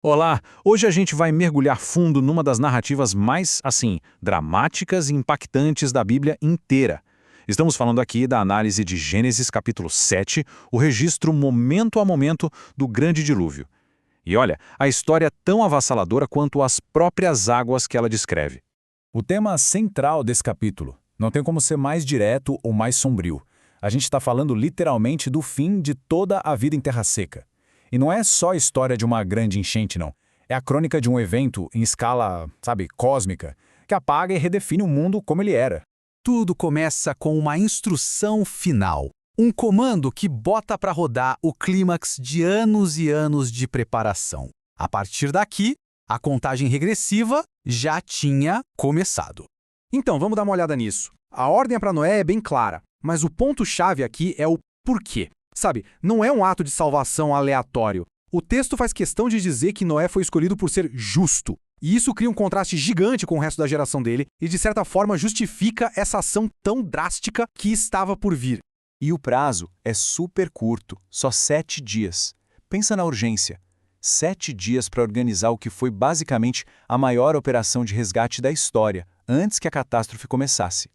Olá, hoje a gente vai mergulhar fundo numa das narrativas mais, dramáticas e impactantes da Bíblia inteira. Estamos falando aqui da análise de Gênesis capítulo 7, o registro momento a momento do grande dilúvio. E olha, a história é tão avassaladora quanto as próprias águas que ela descreve. O tema central desse capítulo não tem como ser mais direto ou mais sombrio. A gente está falando literalmente do fim de toda a vida em terra seca. E não é só a história de uma grande enchente, não. É a crônica de um evento em escala, cósmica, que apaga e redefine o mundo como ele era. Tudo começa com uma instrução final. Um comando que bota para rodar o clímax de anos e anos de preparação. A partir daqui, a contagem regressiva já tinha começado. Então, vamos dar uma olhada nisso. A ordem para Noé é bem clara, mas o ponto-chave aqui é o porquê. Sabe, não é um ato de salvação aleatório. O texto faz questão de dizer que Noé foi escolhido por ser justo. E isso cria um contraste gigante com o resto da geração dele e, de certa forma, justifica essa ação tão drástica que estava por vir. E o prazo é super curto, só 7 dias. Pensa na urgência. 7 dias para organizar o que foi basicamente a maior operação de resgate da história, antes que a catástrofe começasse.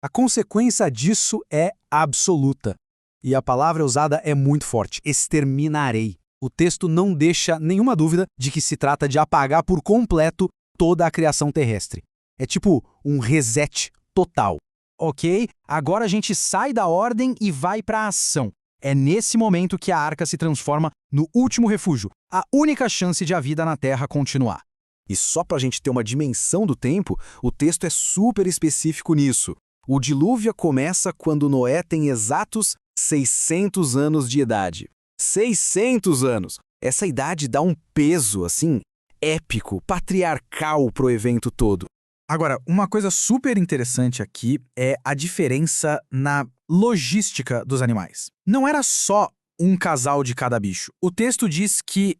A consequência disso é absoluta. E a palavra usada é muito forte: exterminarei. O texto não deixa nenhuma dúvida de que se trata de apagar por completo toda a criação terrestre. É tipo um reset total. Ok, agora a gente sai da ordem e vai para a ação. É nesse momento que a arca se transforma no último refúgio, a única chance de a vida na Terra continuar. E só para a gente ter uma dimensão do tempo, o texto é super específico nisso. O dilúvio começa quando Noé tem exatos 600 anos de idade. 600 anos! Essa idade dá um peso, épico, patriarcal pro evento todo. Agora, uma coisa super interessante aqui é a diferença na logística dos animais. Não era só um casal de cada bicho. O texto diz que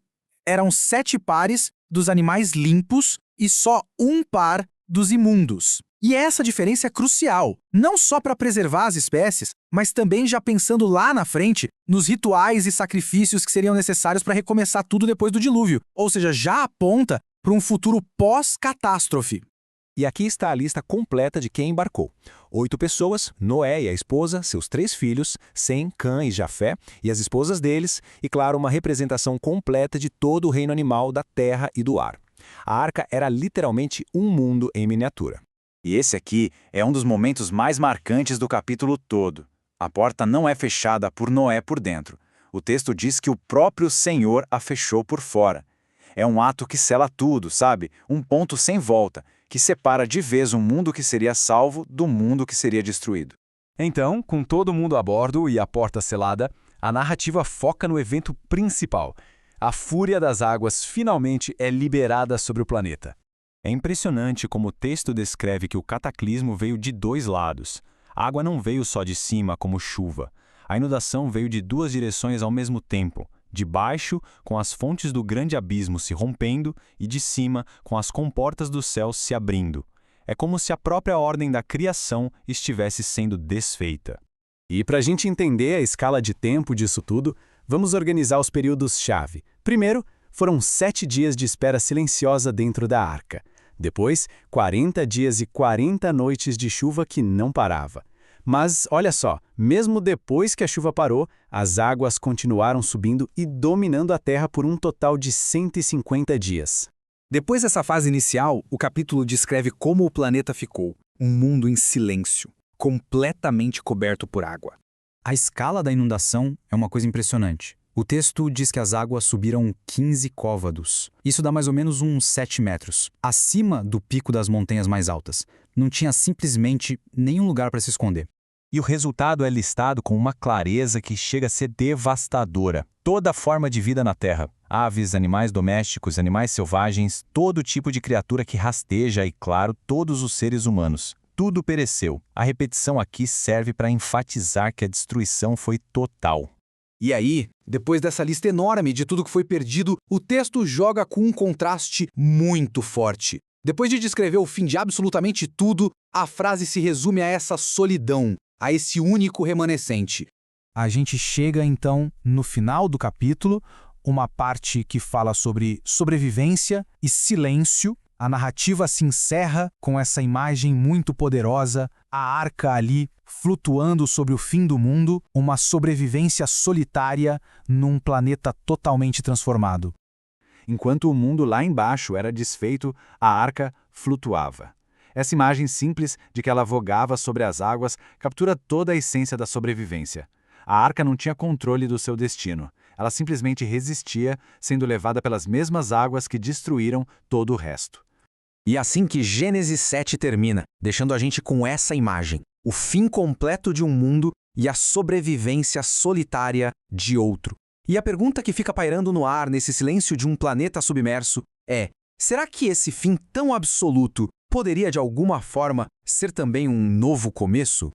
eram 7 pares dos animais limpos e só um par dos imundos. E essa diferença é crucial, não só para preservar as espécies, mas também já pensando lá na frente nos rituais e sacrifícios que seriam necessários para recomeçar tudo depois do dilúvio, ou seja, já aponta para um futuro pós-catástrofe. E aqui está a lista completa de quem embarcou. 8 pessoas, Noé e a esposa, seus 3 filhos, Sem, Cã e Jafé, e as esposas deles, e claro, uma representação completa de todo o reino animal da terra e do ar. A arca era literalmente um mundo em miniatura. E esse aqui é um dos momentos mais marcantes do capítulo todo. A porta não é fechada por Noé por dentro. O texto diz que o próprio Senhor a fechou por fora. É um ato que sela tudo, sabe? Um ponto sem volta, que separa de vez o mundo que seria salvo do mundo que seria destruído. Então, com todo mundo a bordo e a porta selada, a narrativa foca no evento principal. A fúria das águas finalmente é liberada sobre o planeta. É impressionante como o texto descreve que o cataclismo veio de 2 lados. A água não veio só de cima como chuva. A inundação veio de 2 direções ao mesmo tempo. De baixo, com as fontes do grande abismo se rompendo, e de cima, com as comportas do céu se abrindo. É como se a própria ordem da criação estivesse sendo desfeita. E para a gente entender a escala de tempo disso tudo, vamos organizar os períodos-chave. Primeiro, foram 7 dias de espera silenciosa dentro da arca. Depois, 40 dias e 40 noites de chuva que não parava. Mas, olha só, mesmo depois que a chuva parou, as águas continuaram subindo e dominando a terra por um total de 150 dias. Depois dessa fase inicial, o capítulo descreve como o planeta ficou. Um mundo em silêncio, completamente coberto por água. A escala da inundação é uma coisa impressionante. O texto diz que as águas subiram 15 côvados. Isso dá mais ou menos uns 7 metros, acima do pico das montanhas mais altas. Não tinha simplesmente nenhum lugar para se esconder. E o resultado é listado com uma clareza que chega a ser devastadora. Toda forma de vida na Terra, aves, animais domésticos, animais selvagens, todo tipo de criatura que rasteja e, claro, todos os seres humanos. Tudo pereceu. A repetição aqui serve para enfatizar que a destruição foi total. E aí, depois dessa lista enorme de tudo que foi perdido, o texto joga com um contraste muito forte. Depois de descrever o fim de absolutamente tudo, a frase se resume a essa solidão, a esse único remanescente. A gente chega, então, no final do capítulo, uma parte que fala sobre sobrevivência e silêncio. A narrativa se encerra com essa imagem muito poderosa, a arca ali flutuando sobre o fim do mundo, uma sobrevivência solitária num planeta totalmente transformado. Enquanto o mundo lá embaixo era desfeito, a arca flutuava. Essa imagem simples de que ela vogava sobre as águas captura toda a essência da sobrevivência. A arca não tinha controle do seu destino. Ela simplesmente resistia, sendo levada pelas mesmas águas que destruíram todo o resto. E assim que Gênesis 7 termina, deixando a gente com essa imagem, o fim completo de um mundo e a sobrevivência solitária de outro. E a pergunta que fica pairando no ar nesse silêncio de um planeta submerso é: será que esse fim tão absoluto poderia de alguma forma ser também um novo começo?